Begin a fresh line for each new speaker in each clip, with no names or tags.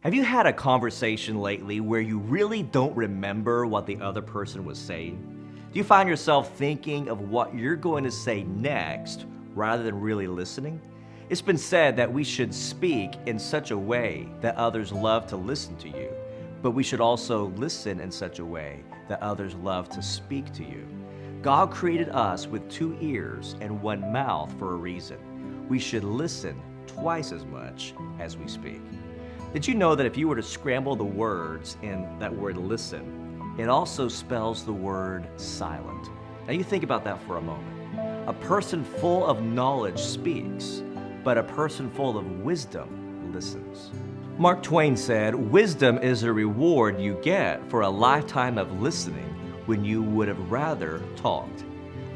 Have you had a conversation lately where you really don't remember what the other person was saying? Do you find yourself thinking of what you're going to say next rather than really listening? It's been said that we should speak in such a way that others love to listen to you, but we should also listen in such a way that others love to speak to you. God created us with 2 ears and 1 mouth for a reason. We should listen twice as much as we speak. Did you know that if you were to scramble the words in that word listen, it also spells the word silent? Now you think about that for a moment. A person full of knowledge speaks, but a person full of wisdom listens. Mark Twain said, "Wisdom is a reward you get for a lifetime of listening when you would have rather talked."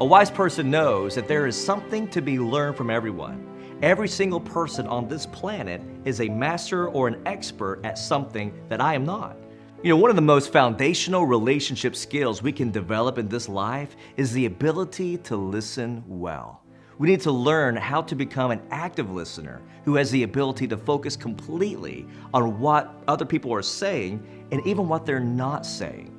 A wise person knows that there is something to be learned from everyone. Every single person on this planet is a master or an expert at something that I am not. One of the most foundational relationship skills we can develop in this life is the ability to listen well. We need to learn how to become an active listener who has the ability to focus completely on what other people are saying and even what they're not saying.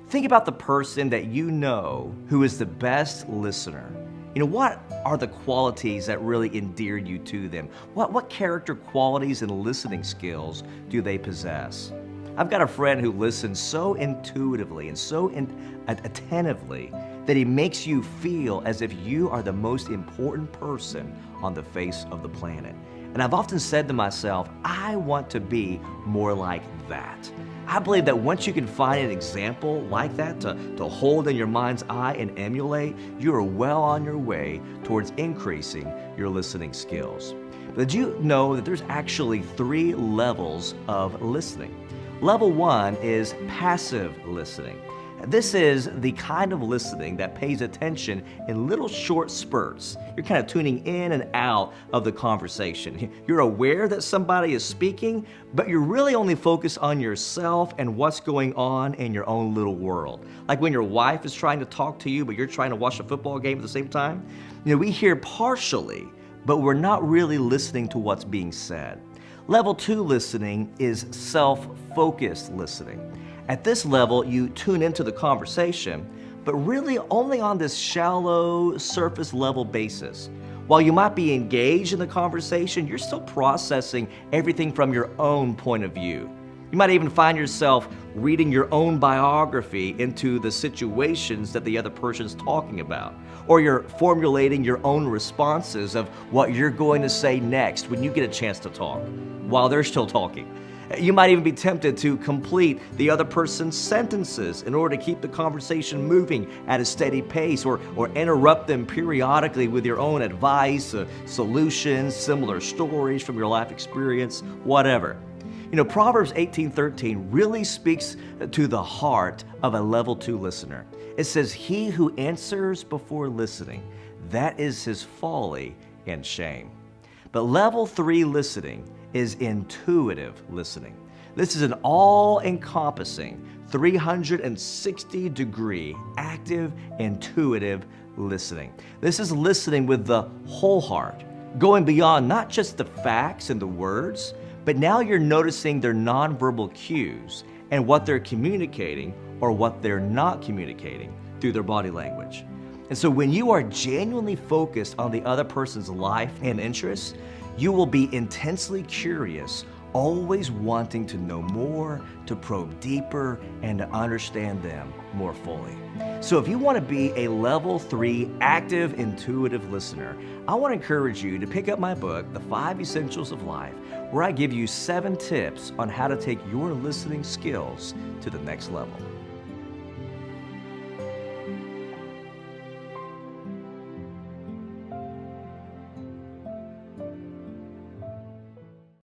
Think about the person that you know who is the best listener. What are the qualities that really endear you to them? What character qualities and listening skills do they possess? I've got a friend who listens so intuitively and so attentively that he makes you feel as if you are the most important person on the face of the planet. And I've often said to myself, I want to be more like that. I believe that once you can find an example like that to hold in your mind's eye and emulate, you are well on your way towards increasing your listening skills. But did you know that there's actually 3 levels of listening? Level 1 is passive listening. This is the kind of listening that pays attention in little short spurts. You're kind of tuning in and out of the conversation. You're aware that somebody is speaking, but you're really only focused on yourself and what's going on in your own little world. Like when your wife is trying to talk to you, but you're trying to watch a football game at the same time. We hear partially, but we're not really listening to what's being said. Level 2 listening is self-focused listening. At this level, you tune into the conversation, but really only on this shallow, surface level basis. While you might be engaged in the conversation, you're still processing everything from your own point of view. You might even find yourself reading your own biography into the situations that the other person's talking about. Or you're formulating your own responses of what you're going to say next when you get a chance to talk, while they're still talking. You might even be tempted to complete the other person's sentences in order to keep the conversation moving at a steady pace, or interrupt them periodically with your own advice, solutions, similar stories from your life experience, whatever. Proverbs 18:13 really speaks to the heart of a level 2 listener. It says, "He who answers before listening, that is his folly and shame." But level 3 listening is intuitive listening. This is an all-encompassing, 360-degree, active, intuitive listening. This is listening with the whole heart, going beyond not just the facts and the words, but now you're noticing their nonverbal cues and what they're communicating or what they're not communicating through their body language. And so when you are genuinely focused on the other person's life and interests, you will be intensely curious, always wanting to know more, to probe deeper, and to understand them more fully. So if you want to be a level 3 active, intuitive listener, I want to encourage you to pick up my book, The 5 Essentials of Life, where I give you 7 tips on how to take your listening skills to the next level.